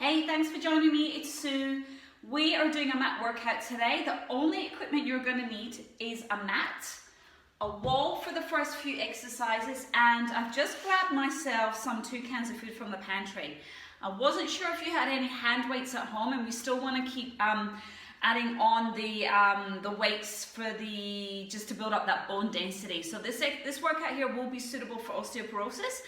Hey, thanks for joining me. It's Sue. We are doing a mat workout today. The only equipment you're going to need is a mat, a wall for the first few exercises, and I've just grabbed myself some 2 cans of food from the pantry. I wasn't sure if you had any hand weights at home, and we still want to keep adding on the weights for just to build up that bone density. So this workout here will be suitable for osteoporosis.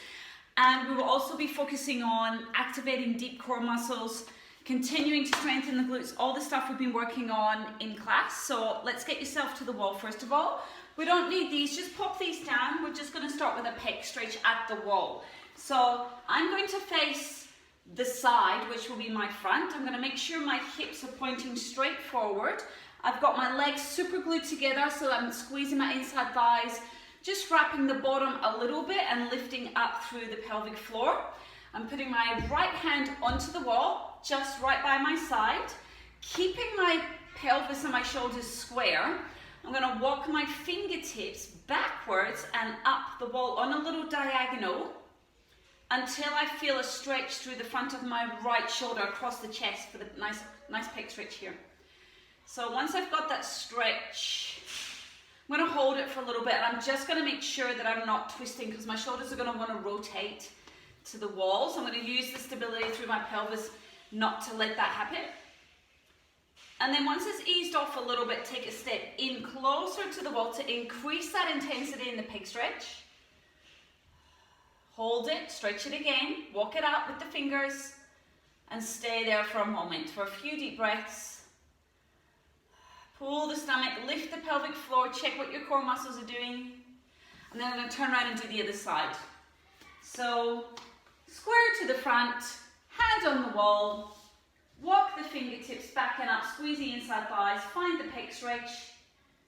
And we will also be focusing on activating deep core muscles, continuing to strengthen the glutes, all the stuff we've been working on in class. So let's get yourself to the wall first of all. We don't need these, just pop these down. We're just going to start with a pec stretch at the wall. So I'm going to face the side, which will be my front. I'm going to make sure my hips are pointing straight forward. I've got my legs super glued together, so I'm squeezing my inside thighs, just wrapping the bottom a little bit and lifting up through the pelvic floor. I'm putting my right hand onto the wall, just right by my side, keeping my pelvis and my shoulders square. I'm going to walk my fingertips backwards and up the wall on a little diagonal until I feel a stretch through the front of my right shoulder across the chest for the nice pec stretch here. So once I've got that stretch, I'm going to hold it for a little bit, and I'm just going to make sure that I'm not twisting because my shoulders are going to want to rotate to the wall. So I'm going to use the stability through my pelvis not to let that happen. And then once it's eased off a little bit, take a step in closer to the wall to increase that intensity in the pec stretch. Hold it, stretch it again, walk it out with the fingers, and stay there for a moment, for a few deep breaths. Pull the stomach, lift the pelvic floor, check what your core muscles are doing. And then I'm going to turn around and do the other side. So, square to the front, hand on the wall, walk the fingertips back and up, squeeze the inside thighs, find the pec stretch,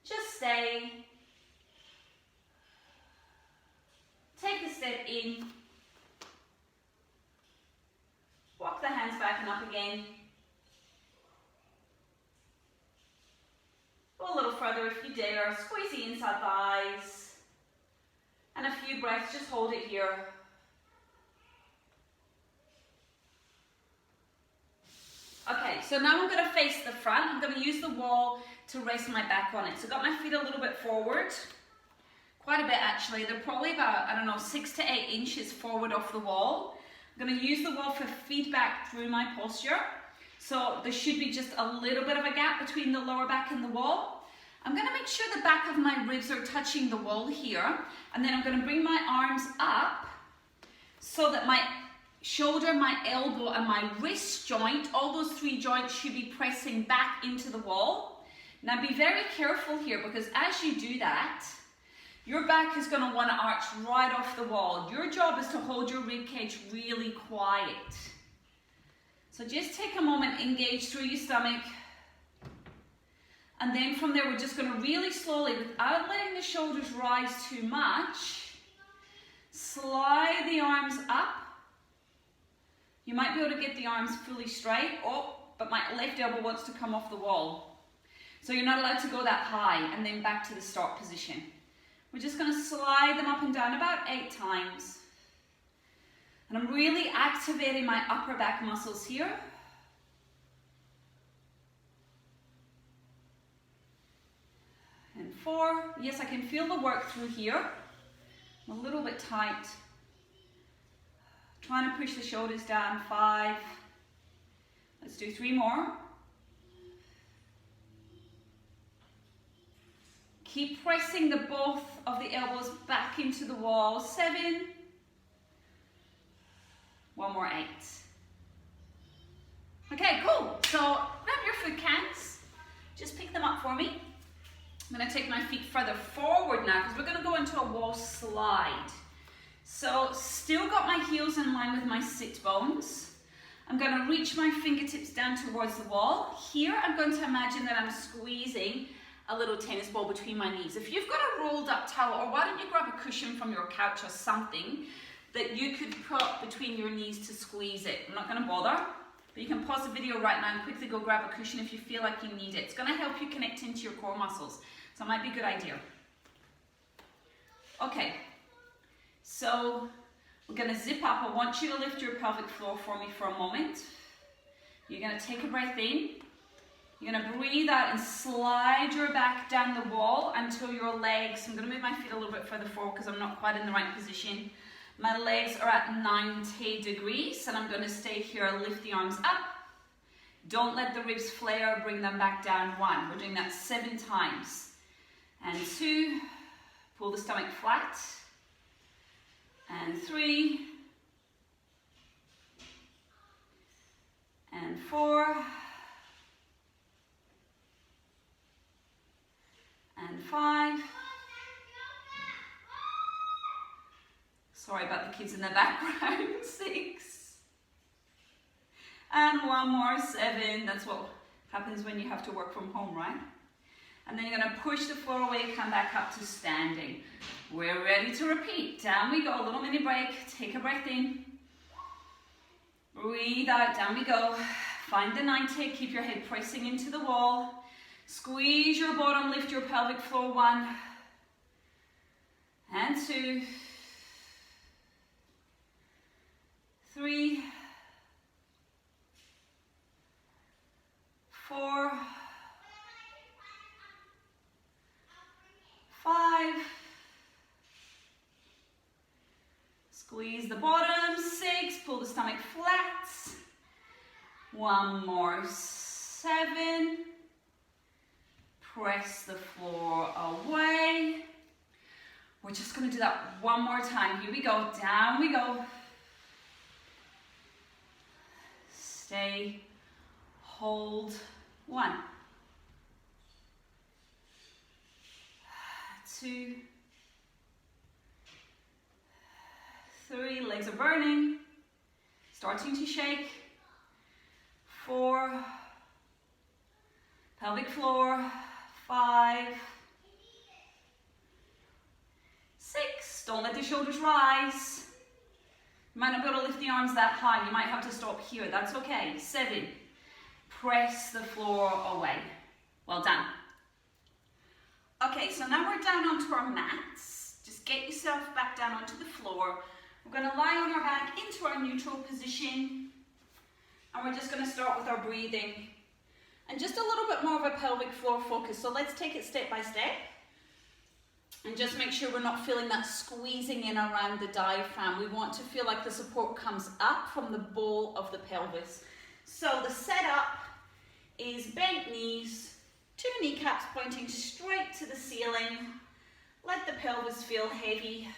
just stay. Take a step in, walk the hands back and up again. Go a little further if you dare, squeeze the inside thighs, and a few breaths, just hold it here. Okay, so now I'm going to face the front. I'm going to use the wall to rest my back on it. So I've got my feet a little bit forward, quite a bit actually. They're probably about, 6 to 8 inches forward off the wall. I'm going to use the wall for feedback through my posture. So there should be just a little bit of a gap between the lower back and the wall. I'm going to make sure the back of my ribs are touching the wall here. And then I'm going to bring my arms up so that my shoulder, my elbow, and my wrist joint, all those 3 joints should be pressing back into the wall. Now be very careful here, because as you do that, your back is going to want to arch right off the wall. Your job is to hold your rib cage really quiet. So just take a moment, engage through your stomach. And then from there, we're just going to really slowly, without letting the shoulders rise too much, slide the arms up. You might be able to get the arms fully straight. Oh, but my left elbow wants to come off the wall. So you're not allowed to go that high, and then back to the start position. We're just going to slide them up and down about 8 times. And I'm really activating my upper back muscles here. And 4. Yes, I can feel the work through here. I'm a little bit tight. Trying to push the shoulders down. 5. Let's do 3 more. Keep pressing both of the elbows back into the wall. 7. 1 more, 8. Okay, cool. So grab your food cans. Just pick them up for me. I'm going to take my feet further forward now because we're going to go into a wall slide. So still got my heels in line with my sit bones. I'm going to reach my fingertips down towards the wall. Here I'm going to imagine that I'm squeezing a little tennis ball between my knees. If you've got a rolled up towel, or why don't you grab a cushion from your couch or something that you could put between your knees to squeeze it. I'm not going to bother, but you can pause the video right now and quickly go grab a cushion if you feel like you need it. It's going to help you connect into your core muscles, so it might be a good idea. Okay, so we're going to zip up. I want you to lift your pelvic floor for me for a moment. You're going to take a breath in. You're going to breathe out and slide your back down the wall until your legs, I'm going to move my feet a little bit further forward because I'm not quite in the right position. My legs are at 90 degrees and I'm going to stay here, lift the arms up. Don't let the ribs flare, bring them back down. 1, we're doing that 7 times. And 2, pull the stomach flat. And 3. And 4. And 5. Sorry about the kids in the background. 6. And 1 more, 7. That's what happens when you have to work from home, right? And then you're going to push the floor away, come back up to standing. We're ready to repeat. Down we go, a little mini break. Take a breath in. Breathe out, down we go. Find the 90, keep your head pressing into the wall. Squeeze your bottom, lift your pelvic floor. 1 and 2, 3, 4, 5. Squeeze the bottom. 6, pull the stomach flat. 1 more, 7. Press the floor away. We're just going to do that 1 more time. Here we go. Down we go. Stay. Hold. 1. 2. 3. Legs are burning. Starting to shake. 4. Pelvic floor. 5. 6. Don't let the shoulders rise. You might not be able to lift the arms that high. You might have to stop here. That's okay. 7. Press the floor away. Well done. Okay, so now we're down onto our mats. Just get yourself back down onto the floor. We're going to lie on our back into our neutral position. And we're just going to start with our breathing. And just a little bit more of a pelvic floor focus. So let's take it step by step. And just make sure we're not feeling that squeezing in around the diaphragm. We want to feel like the support comes up from the ball of the pelvis. So the setup is bent knees, 2 kneecaps pointing straight to the ceiling. Let the pelvis feel heavy.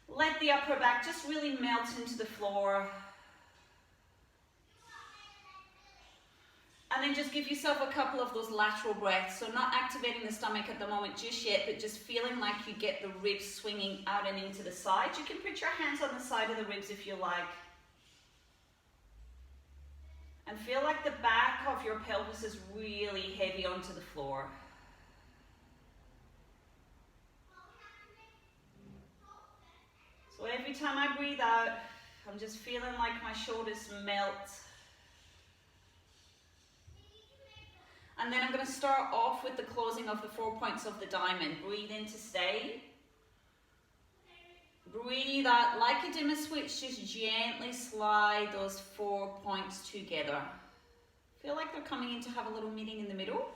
Let the upper back just really melt into the floor. And then just give yourself a couple of those lateral breaths. So not activating the stomach at the moment just yet, but just feeling like you get the ribs swinging out and into the sides. You can put your hands on the side of the ribs if you like. And feel like the back of your pelvis is really heavy onto the floor. So every time I breathe out, I'm just feeling like my shoulders melt. And then I'm going to start off with the closing of the 4 points of the diamond. Breathe in to stay. Breathe out like a dimmer switch. Just gently slide those 4 points together. Feel like they're coming in to have a little meeting in the middle.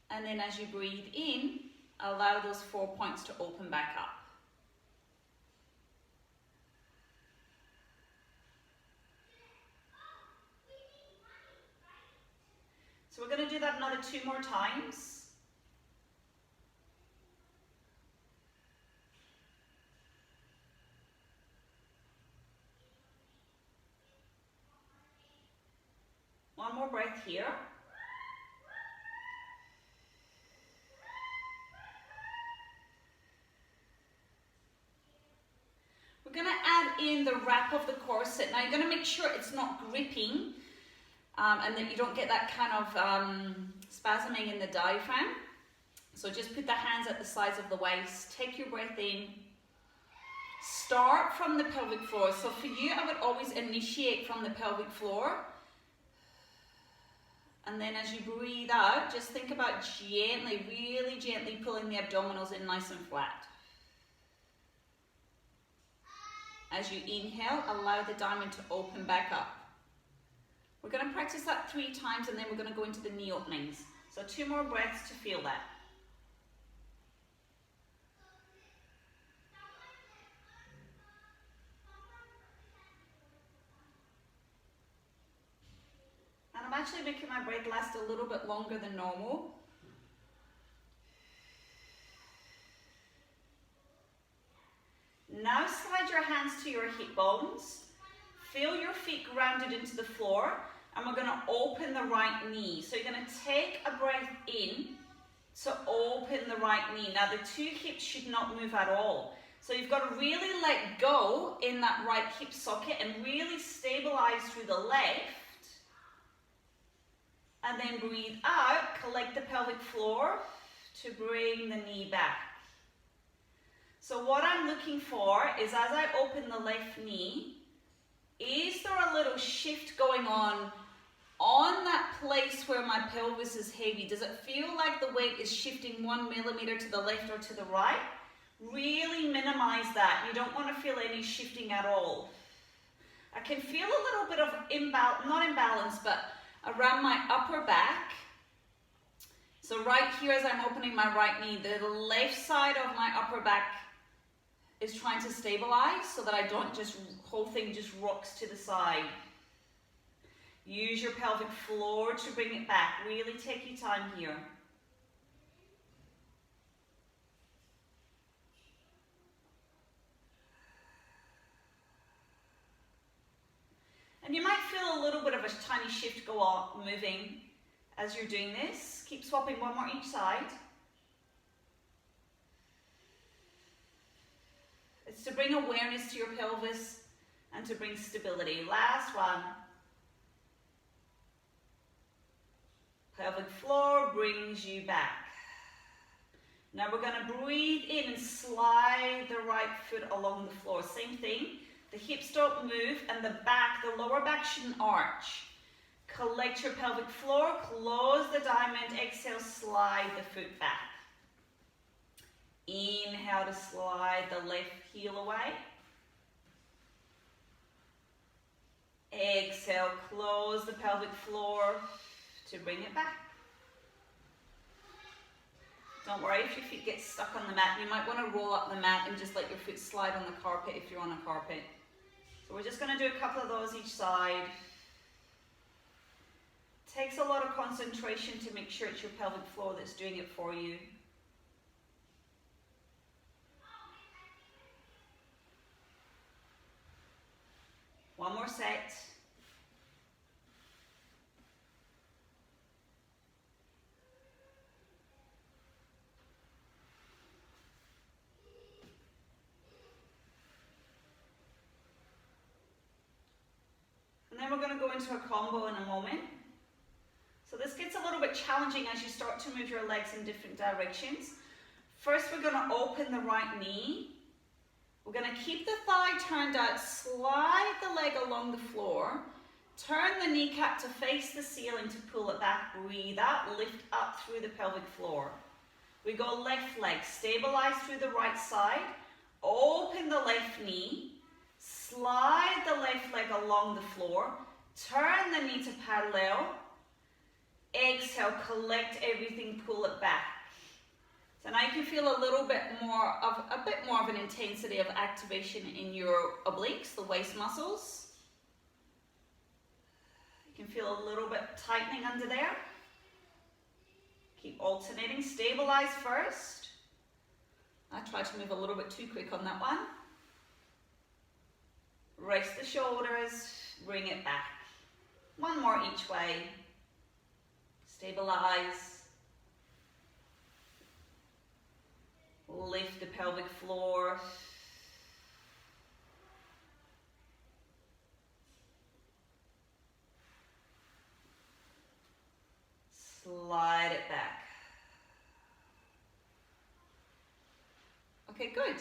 And then as you breathe in, allow those 4 points to open back up. So we're going to do that another 2 more times. One more breath here. We're going to add in the wrap of the corset. Now you're going to make sure it's not gripping. And that you don't get that kind of spasming in the diaphragm. So just put the hands at the sides of the waist. Take your breath in. Start from the pelvic floor. So for you, I would always initiate from the pelvic floor. And then as you breathe out, just think about gently, really gently pulling the abdominals in nice and flat. As you inhale, allow the diamond to open back up. We're going to practice that 3 times and then we're going to go into the knee openings. So 2 more breaths to feel that. And I'm actually making my breath last a little bit longer than normal. Now slide your hands to your hip bones. Feel your feet grounded into the floor. And we're going to open the right knee. So you're going to take a breath in to open the right knee. Now the 2 hips should not move at all. So you've got to really let go in that right hip socket and really stabilize through the left. And then breathe out, collect the pelvic floor to bring the knee back. So what I'm looking for is as I open the left knee, is there a little shift going on that place where my pelvis is heavy? Does it feel like the weight is shifting 1 millimeter to the left or to the right? Really minimize that. You don't want to feel any shifting at all. I can feel a little bit of not imbalance, but around my upper back. So right here as I'm opening my right knee, the left side of my upper back is trying to stabilize so that I don't whole thing just rocks to the side. Use your pelvic floor to bring it back. Really take your time here. And you might feel a little bit of a tiny shift go on, moving as you're doing this. Keep swapping 1 more each side. It's to bring awareness to your pelvis and to bring stability. Last one. Pelvic floor brings you back. Now we're going to breathe in and slide the right foot along the floor. Same thing. The hips don't move and the lower back shouldn't arch. Collect your pelvic floor, close the diamond, exhale, slide the foot back. Inhale to slide the left heel away. Exhale, close the pelvic floor to bring it back. Don't worry if your feet get stuck on the mat. You might want to roll up the mat and just let your foot slide on the carpet if you're on a carpet. So we're just going to do a couple of those each side. Takes a lot of concentration to make sure it's your pelvic floor that's doing it for you. One more set. And then we're going to go into a combo in a moment. So this gets a little bit challenging as you start to move your legs in different directions. First, we're going to open the right knee. We're going to keep the thigh turned out, slide the leg along the floor, turn the kneecap to face the ceiling to pull it back, breathe out, lift up through the pelvic floor. We go left leg, stabilize through the right side, open the left knee, slide the left leg along the floor, turn the knee to parallel, exhale, collect everything, pull it back. So now you can feel a bit more of an intensity of activation in your obliques, the waist muscles. You can feel a little bit tightening under there. Keep alternating, stabilize first. I tried to move a little bit too quick on that one. Rest the shoulders, bring it back. One more each way. Stabilize. Lift the pelvic floor. Slide it back. Okay, good.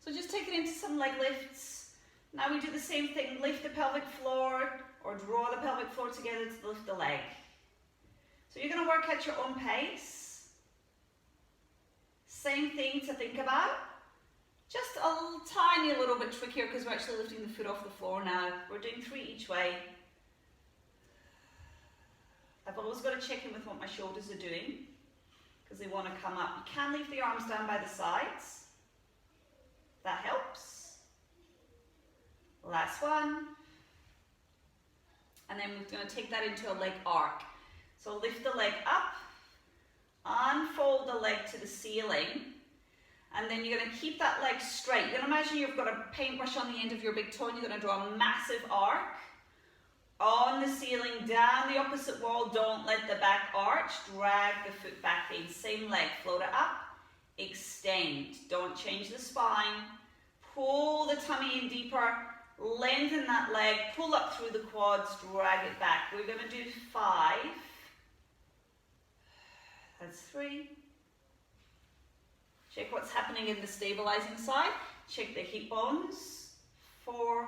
So just take it into some leg lifts. Now we do the same thing. Lift the pelvic floor, or draw the pelvic floor together to lift the leg. So you're going to work at your own pace. Same thing to think about. Just a tiny little bit trickier because we're actually lifting the foot off the floor now. We're doing 3 each way. I've always got to check in with what my shoulders are doing because they want to come up. You can leave the arms down by the sides. That helps. Last one. And then we're going to take that into a leg arc. So lift the leg up, unfold the leg to the ceiling, and then you're going to keep that leg straight. You're going to imagine you've got a paintbrush on the end of your big toe and you're going to draw a massive arc on the ceiling, down the opposite wall. Don't let the back arch, drag the foot back in. Same leg, float it up, extend. Don't change the spine. Pull the tummy in deeper, lengthen that leg, pull up through the quads, drag it back. We're going to do 5. That's 3. Check what's happening in the stabilizing side. Check the hip bones. 4.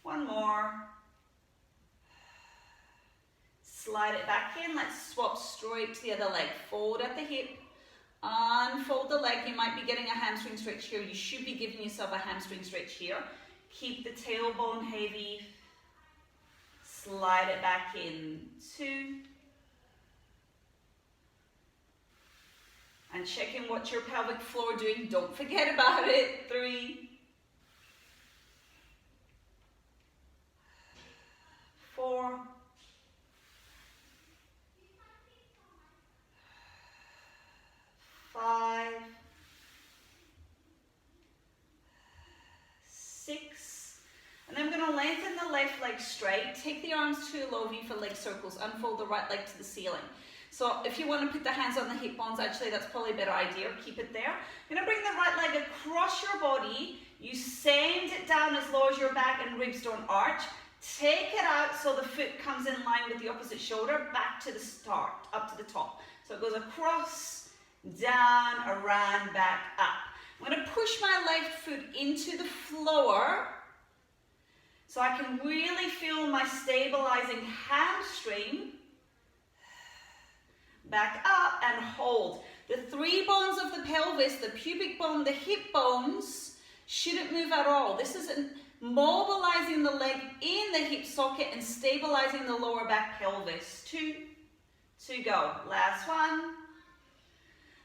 One more. Slide it back in. Let's swap straight to the other leg. Fold at the hip. Unfold the leg. You might be getting a hamstring stretch here. You should be giving yourself a hamstring stretch here. Keep the tailbone heavy. Slide it back in. 2. And check in what your pelvic floor doing. Don't forget about it. 3. 4. 5. 6. And then we're going to lengthen the left leg straight. Take the arms to a low V for leg circles. Unfold the right leg to the ceiling. So if you want to put the hands on the hip bones, actually that's probably a better idea. Keep it there. You're going to bring the right leg across your body. You send it down as low as your back and ribs don't arch. Take it out so the foot comes in line with the opposite shoulder, back to the start, up to the top. So it goes across, down, around, back, up. I'm going to push my left foot into the floor so I can really feel my stabilizing hamstring. Back up and hold. The 3 bones of the pelvis, the pubic bone, the hip bones, shouldn't move at all. This is mobilizing the leg in the hip socket and stabilizing the lower back pelvis. 2 to go. Last one.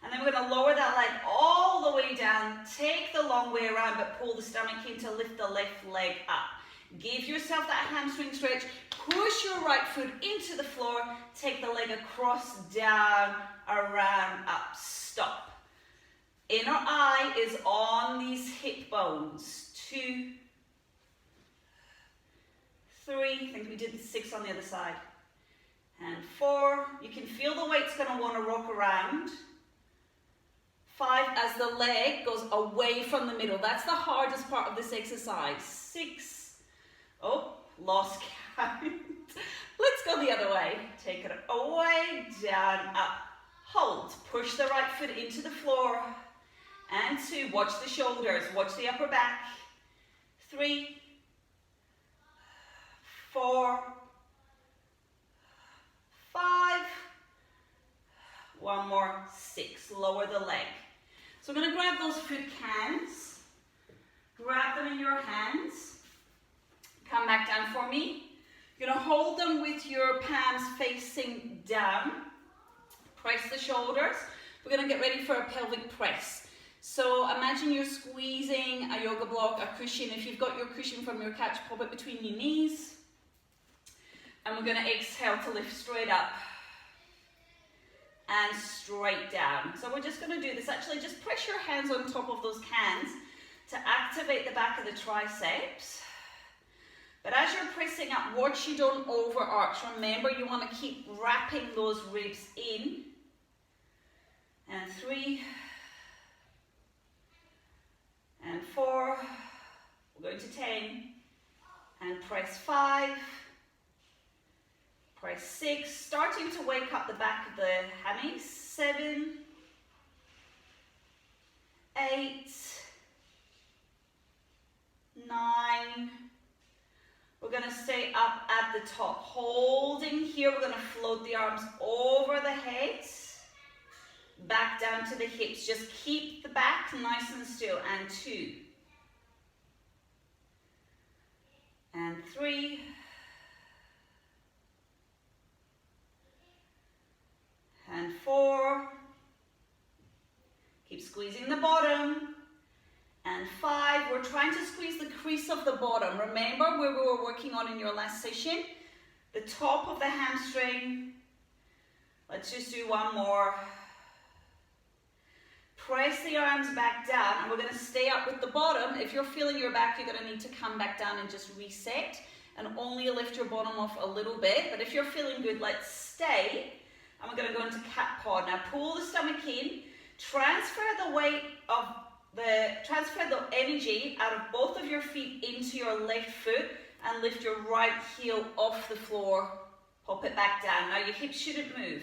And then we're going to lower that leg all the way down. Take the long way around, but pull the stomach in to lift the left leg up. Give yourself that hamstring stretch. Push your right foot into the floor. Take the leg across, down, around, up. Stop. Inner eye is on these hip bones. 2, 3. I think we did the 6 on the other side. And 4. You can feel the weight's going to want to rock around. 5, as the leg goes away from the middle. That's the hardest part of this exercise. 6. Oh, lost count. Let's go the other way. Take it away, down, up. Hold. Push the right foot into the floor. And 2. Watch the shoulders. Watch the upper back. 3. 4. 5. One more. 6. Lower the leg. So we're going to grab those foot cans. Grab them in your hands. Come back down for me. You're going to hold them with your palms facing down. Press the shoulders. We're going to get ready for a pelvic press. So imagine you're squeezing a yoga block, a cushion. If you've got your cushion from your couch, pop it between your knees. And we're going to exhale to lift straight up and straight down. So we're just going to do this. Actually, just press your hands on top of those cans to activate the back of the triceps. But as you're pressing up, watch you don't overarch. Remember, you want to keep wrapping those ribs in. And 3. And 4. We're going to 10. And press 5. Press 6. Starting to wake up the back of the hammies. 7. 8. 9. gonna stay up at the top. Holding here, we're gonna float the arms over the head, back down to the hips. Just keep the back nice and still. And 2. And 3. And 4. Keep squeezing the bottom. And 5. We're trying to squeeze the crease of the bottom. Remember where we were working on in your last session? The top of the hamstring. Let's just do one more. Press the arms back down, and we're going to stay up with the bottom. If you're feeling your back, you're going to need to come back down and just reset and only lift your bottom off a little bit. But if you're feeling good, let's stay. And we're going to go into cat paw. Now pull the stomach in, transfer the energy out of both of your feet into your left foot and lift your right heel off the floor. Pop it back down. Now your hips shouldn't move.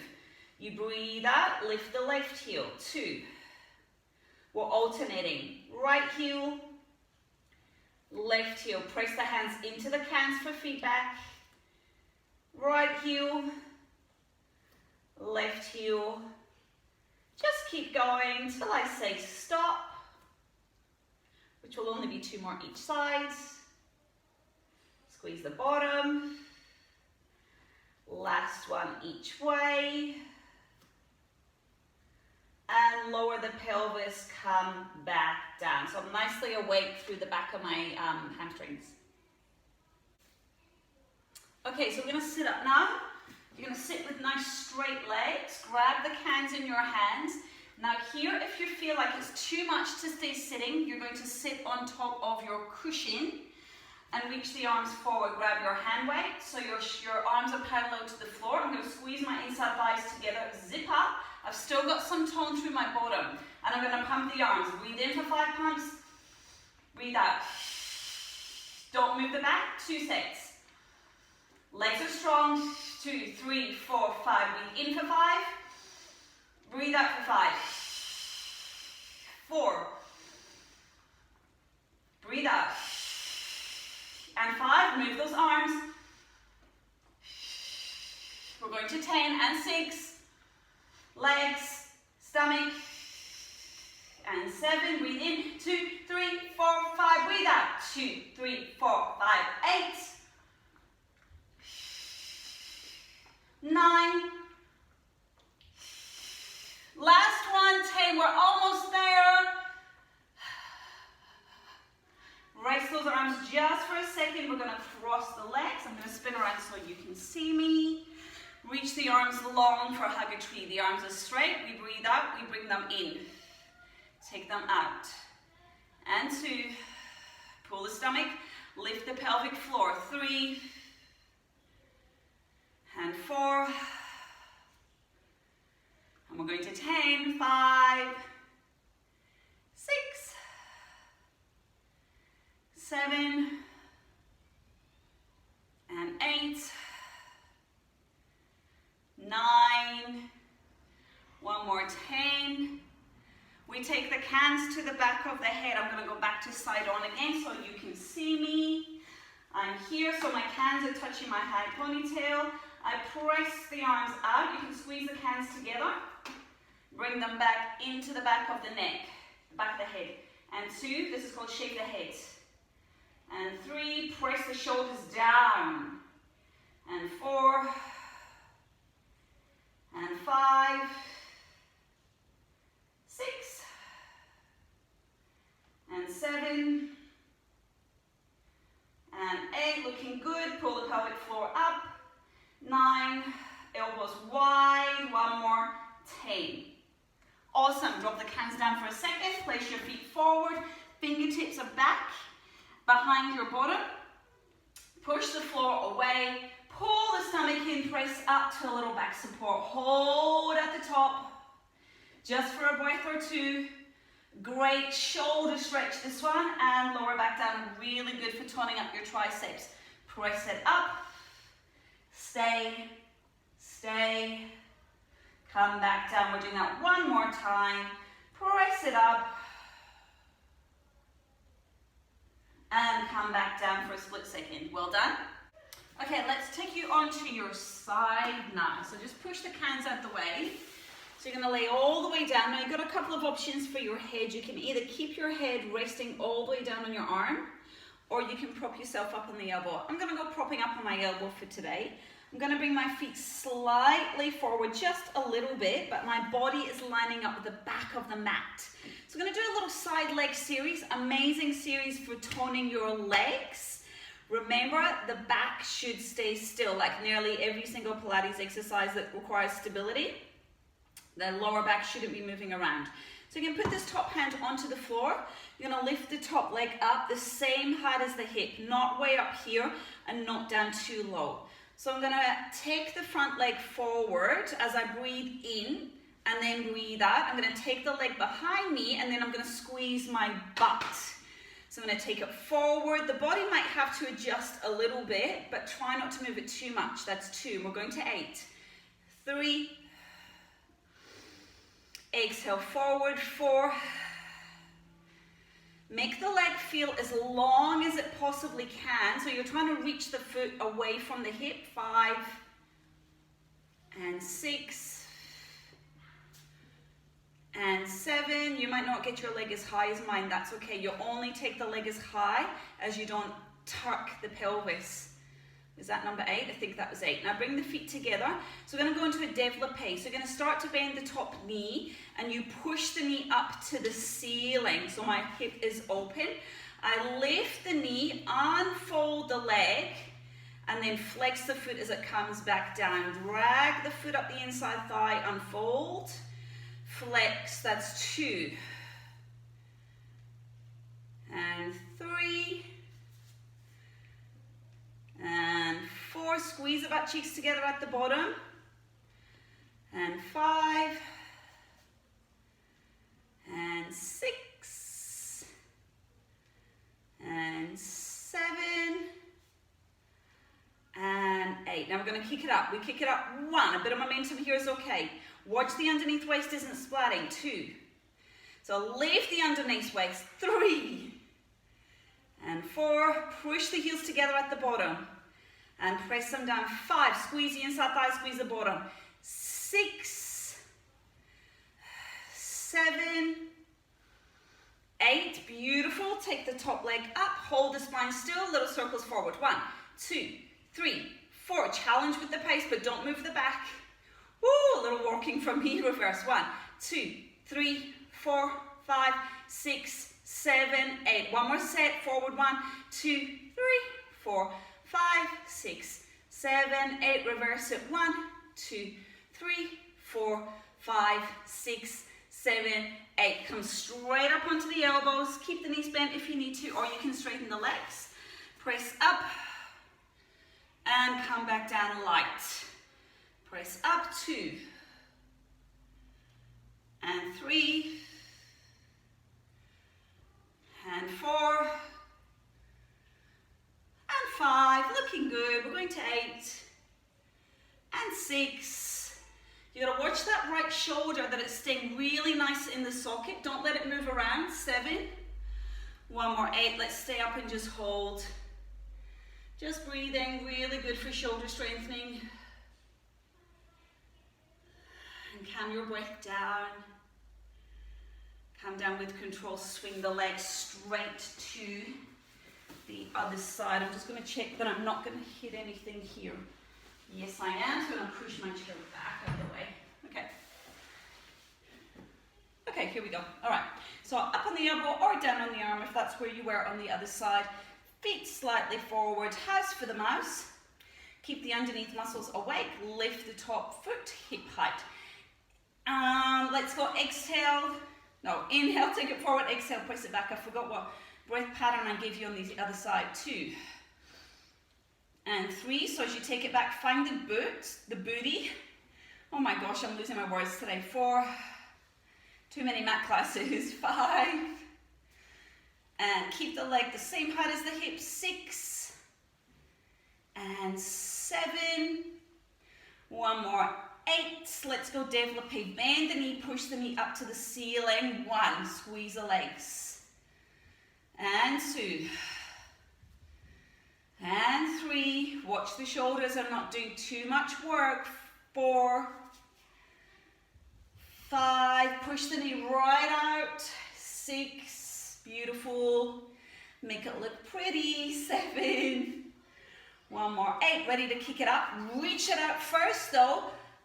You breathe out, lift the left heel. 2. We're alternating. Right heel, left heel. Press the hands into the cans for feedback. Right heel, left heel. Just keep going till I say stop, which will only be 2 more each side. Squeeze the bottom. Last one each way. And lower the pelvis, come back down. So I'm nicely awake through the back of my hamstrings. Okay, so we're going to sit up now. You're going to sit with nice straight legs. Grab the cans in your hands. Now here, if you feel like it's too much to stay sitting, you're going to sit on top of your cushion and reach the arms forward. Grab your hand weight so your arms are parallel to the floor. I'm going to squeeze my inside thighs together, zip up. I've still got some tone through my bottom. And I'm going to pump the arms. Breathe in for 5 pumps. Breathe out. Don't move the back. 2 sets. Legs are strong. 2, 3, 4, 5. Breathe in for 5. Breathe out for 5. 4. Breathe out. And 5. Move those arms. We're going to 10 and 6. Legs, stomach, and 7. Breathe in. 2, 3, 4, 5. Breathe out. 2, 3, 4, 5, 8. 9. Last one, 10. We're almost there. Raise those arms just for a second. We're going to cross the legs. I'm going to spin around so you can see me. Reach the arms long for hug a tree. The arms are straight. We breathe out. We bring them in. Take them out. And 2. Pull the stomach. Lift the pelvic floor. 3. And 4. And we're going to 10. 5. 6. 7. And 8. 9. One more. 10. We take the cans to the back of the head. I'm going to go back to side on again so you can see me. I'm here, so my cans are touching my high ponytail. I press the arms out. You can squeeze the cans together. Bring them back into the back of the neck, back of the head. And 2, this is called shake the head. And 3, press the shoulders down. And 4. And 5. 6. And 7. And 8, looking good. Pull the pelvic floor up. 9, elbows wide. One more. 10. Awesome. Drop the cans down for a second. Place your feet forward. Fingertips are back behind your bottom. Push the floor away. Pull the stomach in. Press up to a little back support. Hold at the top. Just for a breath or 2. Great shoulder stretch this one, and lower back down. Really good for toning up your triceps. Press it up. Stay. Stay. Come back down. We're doing that one more time. Press it up. And come back down for a split second. Well done. Okay, let's take you onto your side now. So just push the cans out the way. So you're going to lay all the way down. Now you've got a couple of options for your head. You can either keep your head resting all the way down on your arm, or you can prop yourself up on the elbow. I'm going to go propping up on my elbow for today. I'm going to bring my feet slightly forward, just a little bit, but my body is lining up with the back of the mat. So I'm going to do a little side leg series, amazing series for toning your legs. Remember, the back should stay still, like nearly every single Pilates exercise that requires stability. The lower back shouldn't be moving around. So you can put this top hand onto the floor. You're going to lift the top leg up the same height as the hip, not way up here and not down too low. So I'm going to take the front leg forward as I breathe in and then breathe out. I'm going to take the leg behind me and then I'm going to squeeze my butt. So I'm going to take it forward. The body might have to adjust a little bit, but try not to move it too much. That's 2. We're going to 8. 3. Exhale forward. 4. Make the leg feel as long as it possibly can. So you're trying to reach the foot away from the hip. 5 and 6 and 7. You might not get your leg as high as mine. That's okay. You only take the leg as high as you don't tuck the pelvis. Is that number 8? I think that was 8. Now bring the feet together. So we're going to go into a développé. So you're going to start to bend the top knee and you push the knee up to the ceiling. So my hip is open. I lift the knee, unfold the leg, and then flex the foot as it comes back down. Drag the foot up the inside thigh, unfold, flex. That's 2. And 3. And 4, squeeze the butt cheeks together at the bottom. And 5. And 6. And 7. And 8. Now we're going to kick it up. We kick it up. 1. A bit of momentum here is okay. Watch the underneath waist isn't splatting. 2. So lift the underneath waist. 3. And 4. Push the heels together at the bottom. And press them down. 5. Squeeze the inside thigh, squeeze the bottom. 6. 7. 8. Beautiful. Take the top leg up. Hold the spine still. Little circles forward. 1, 2, 3, 4. Challenge with the pace, but don't move the back. Woo! A little walking from me. Reverse. 1, 2, 3, 4, 5, 6, 7, 8. One more set. Forward. 1, 2, 3, 4, 5, 6, 7, 8. Reverse it. 1, 2, 3, 4, 5, 6, 7, 8. Come straight up onto the elbows. Keep the knees bent if you need to, or you can straighten the legs. Press up and come back down light. Press up. 2 and 3 and 4 and 5. Looking good. We're going to 8 and 6. You got to watch that right shoulder, that it's staying really nice in the socket. Don't let it move around. 7. One more. 8. Let's stay up and just hold. Just breathing. Really good for shoulder strengthening. And calm your breath down. Come down with control. Swing the legs straight to the other side. I'm just going to check that I'm not going to hit anything here. Yes, I am. So I'm going to push my chair back out of the way. Okay. Okay, here we go. All right. So up on the elbow or down on the arm if that's where you were on the other side. Feet slightly forward. House for the mouse. Keep the underneath muscles awake. Lift the top foot hip height. Let's go. Exhale. No, inhale, take it forward. Exhale, press it back. I forgot what breath pattern I gave you on the other side. 2 and 3. So as you take it back, find the booty. Oh my gosh, I'm losing my words today. 4. Too many mat classes. 5. And keep the leg the same height as the hip. 6 and 7. One more. 8. Let's go développé. Bend the knee, push the knee up to the ceiling. 1. Squeeze the legs. And 2. And 3. watch the shoulders, I'm not doing too much work. 4, 5, push the knee right out. 6, beautiful. Make it look pretty. 7, one more. 8, ready to kick it up. Reach it out first though.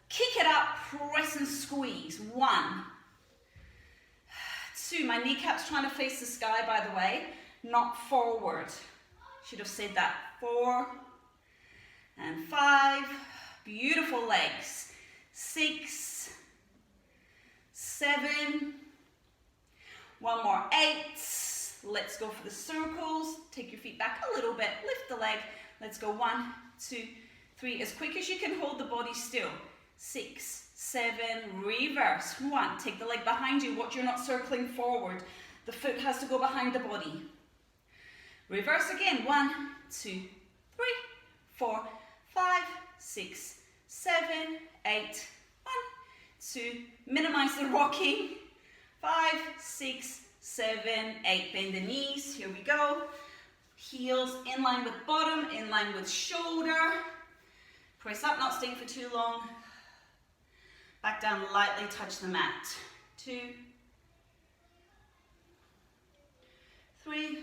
Kick it up, press and squeeze. 1, 2, my kneecap's trying to face the sky, by the way, not forward. Should have said that. 4 and 5, beautiful legs. 6, 7, one more. 8, let's go for the circles. Take your feet back a little bit, lift the leg. Let's go 1, 2, 3, as quick as you can hold the body still. 6, 7, reverse. 1, take the leg behind you. Watch you're not circling forward. The foot has to go behind the body. Reverse again. 1, 2, 3, 4, 5, 6, 7, 8. 1, 2, minimize the rocking. 5, 6, 7, 8. Bend the knees. Here we go. Heels in line with bottom, in line with shoulder. Press up, not staying for too long. Back down, lightly touch the mat. 2, 3,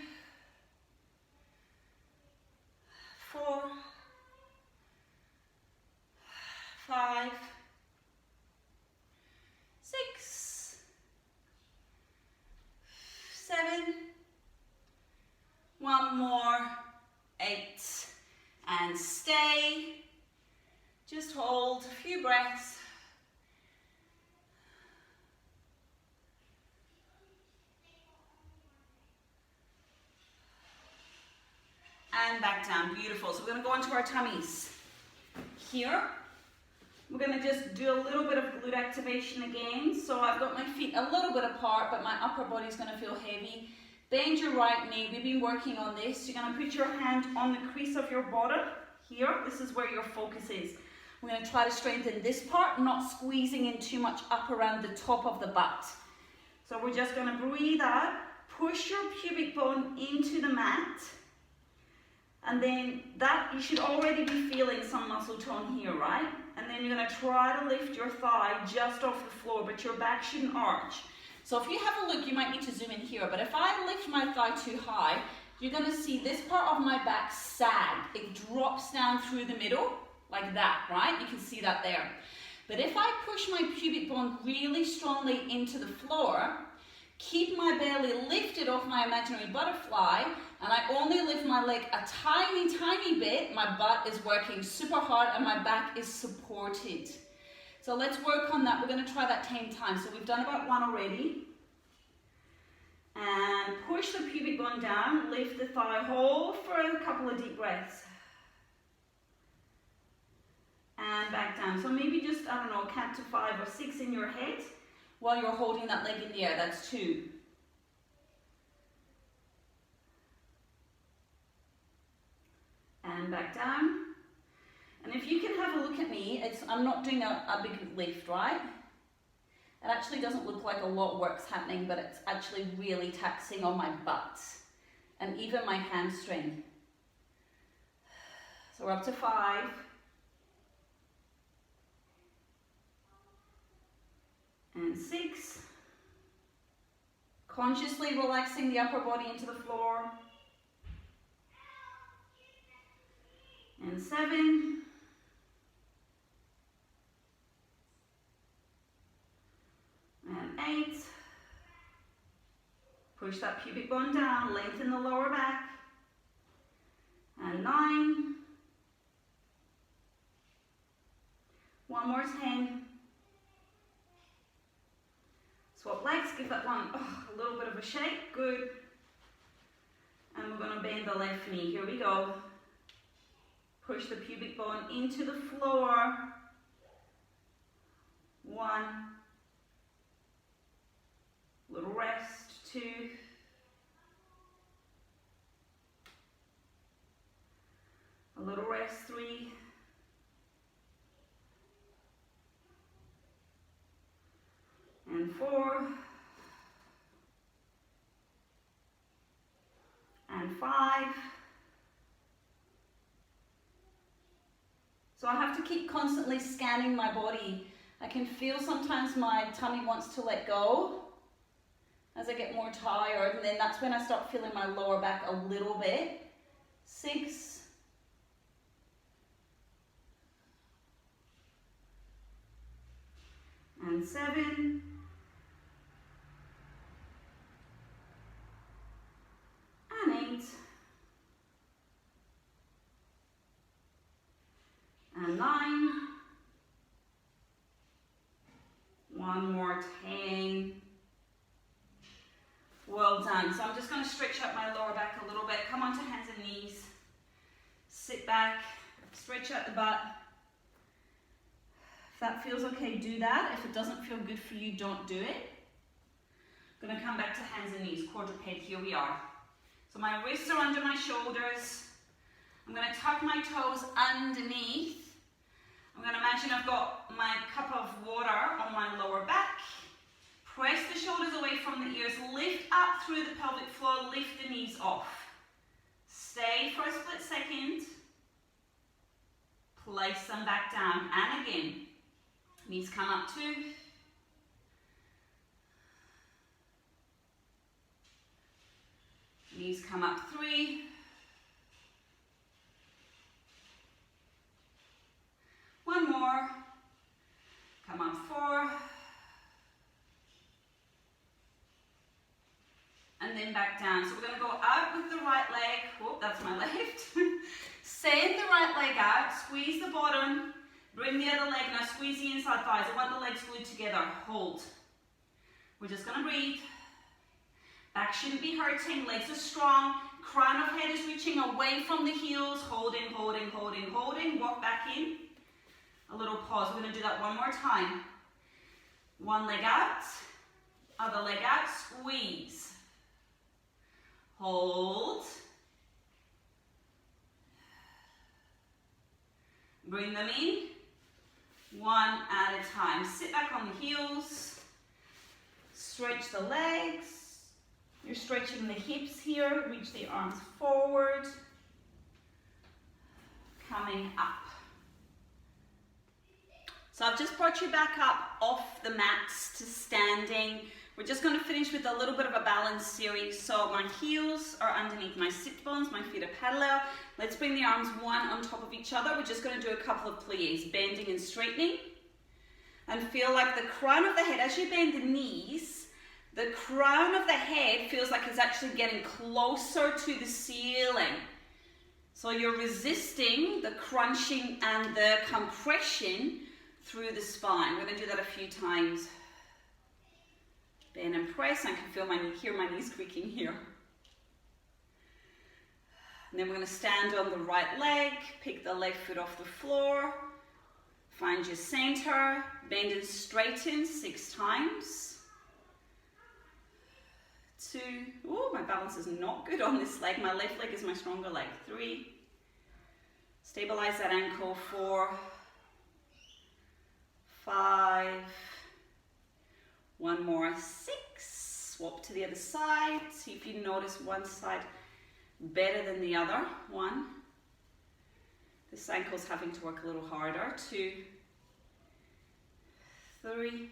4, 5, 6, 7, one more, 8, and stay. Just hold a few breaths. And back down, beautiful. So we're going to go into our tummies. Here, we're going to just do a little bit of glute activation again. So I've got my feet a little bit apart, but my upper body's going to feel heavy. Bend your right knee. We've been working on this. You're going to put your hand on the crease of your bottom. Here, this is where your focus is. We're going to try to strengthen this part, not squeezing in too much up around the top of the butt. So we're just going to breathe out. Push your pubic bone into the mat. And then that, you should already be feeling some muscle tone here, right? And then you're going to try to lift your thigh just off the floor, but your back shouldn't arch. So if you have a look, you might need to zoom in here, but if I lift my thigh too high, you're going to see this part of my back sag. It drops down through the middle, like that, right? You can see that there. But if I push my pubic bone really strongly into the floor, keep my belly lifted off my imaginary butterfly, and I only lift my leg a tiny, tiny bit, my butt is working super hard and my back is supported. So let's work on that. We're going to try that 10 times. So we've done about 1 already. And push the pubic bone down, lift the thigh, hold for a couple of deep breaths. And back down. So maybe just, I don't know, count to 5 or 6 in your head while you're holding that leg in the air. That's 2. And back down. And if you can have a look at me, I'm not doing a big lift, right? It actually doesn't look like a lot of work's happening, but it's actually really taxing on my butt and even my hamstring. So we're up to 5. And 6. Consciously relaxing the upper body into the floor. And 7. And 8. Push that pubic bone down, lengthen the lower back. And 9. One more 10. Swap legs, give that one a little bit of a shake, good. And we're going to bend the left knee, here we go. Push the pubic bone into the floor. 1. Little rest, 2. A little rest, 3. And 4. And 5. So I have to keep constantly scanning my body. I can feel sometimes my tummy wants to let go as I get more tired, and then that's when I start feeling my lower back a little bit. 6, and 7, and 8, and 9, one more, 10. Well done. So I'm just going to stretch out my lower back a little bit. Come onto hands and knees. Sit back, stretch out the butt. If that feels okay, do that. If it doesn't feel good for you, don't do it. I'm going to come back to hands and knees, quadruped, here we are. So my wrists are under my shoulders. I'm going to tuck my toes underneath. I'm going to imagine I've got my cup of water on my lower back. Press the shoulders away from the ears, lift up through the pelvic floor, lift the knees off. Stay for a split second. Place them back down, and again. Knees come up 2. Knees come up 3. One more. Come up 4. And then back down. So we're going to go out with the right leg. Oh, that's my left. Send the right leg out. Squeeze the bottom. Bring the other leg. Now squeeze the inside thighs. I want the legs glued together. Hold. We're just going to breathe. Back shouldn't be hurting. Legs are strong. Crown of head is reaching away from the heels. Holding, holding, holding, holding. Walk back in. A little pause. We're going to do that one more time. One leg out. Other leg out. Squeeze. Hold. Bring them in. One at a time. Sit back on the heels. Stretch the legs. You're stretching the hips here. Reach the arms forward. Coming up. So I've just brought you back up off the mats to standing. We're just going to finish with a little bit of a balance series. So my heels are underneath my sit bones, my feet are parallel. Let's bring the arms one on top of each other. We're just going to do a couple of plies, bending and straightening. And feel like the crown of the head, as you bend the knees, the crown of the head feels like it's actually getting closer to the ceiling. So you're resisting the crunching and the compression through the spine. We're going to do that a few times. Bend and press. I can hear my knees creaking here. And then we're going to stand on the right leg, pick the left foot off the floor, find your center, bend and straighten 6 times. 2, oh, my balance is not good on this leg. My left leg is my stronger leg. 3, stabilize that ankle. 4, 5, one more. 6, swap to the other side. See if you notice one side better than the other. 1, this ankle's having to work a little harder. 2, 3,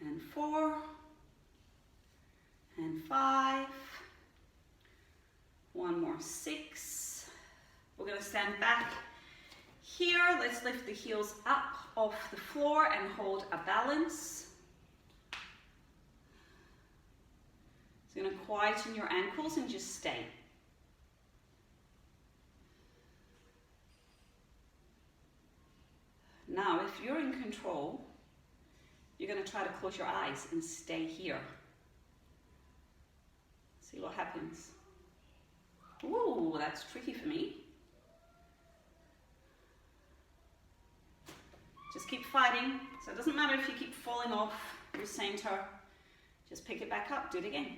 and 4, and 5, one more. 6. We're going to stand back here. Let's lift the heels up off the floor and hold a balance. It's going to quieten your ankles and just stay. Now, if you're in control, you're going to try to close your eyes and stay here. See what happens. Ooh, that's tricky for me. Just keep fighting. So it doesn't matter if you keep falling off your center. Just pick it back up. Do it again.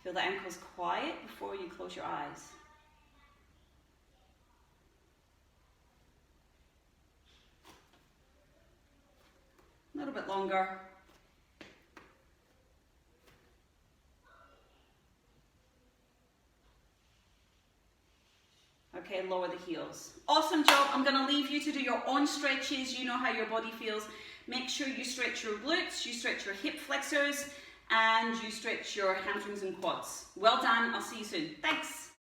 Feel the ankles quiet before you close your eyes. A little bit longer. Okay, lower the heels. Awesome job. I'm going to leave you to do your own stretches. You know how your body feels. Make sure you stretch your glutes, you stretch your hip flexors, and you stretch your hamstrings and quads. Well done. I'll see you soon. Thanks.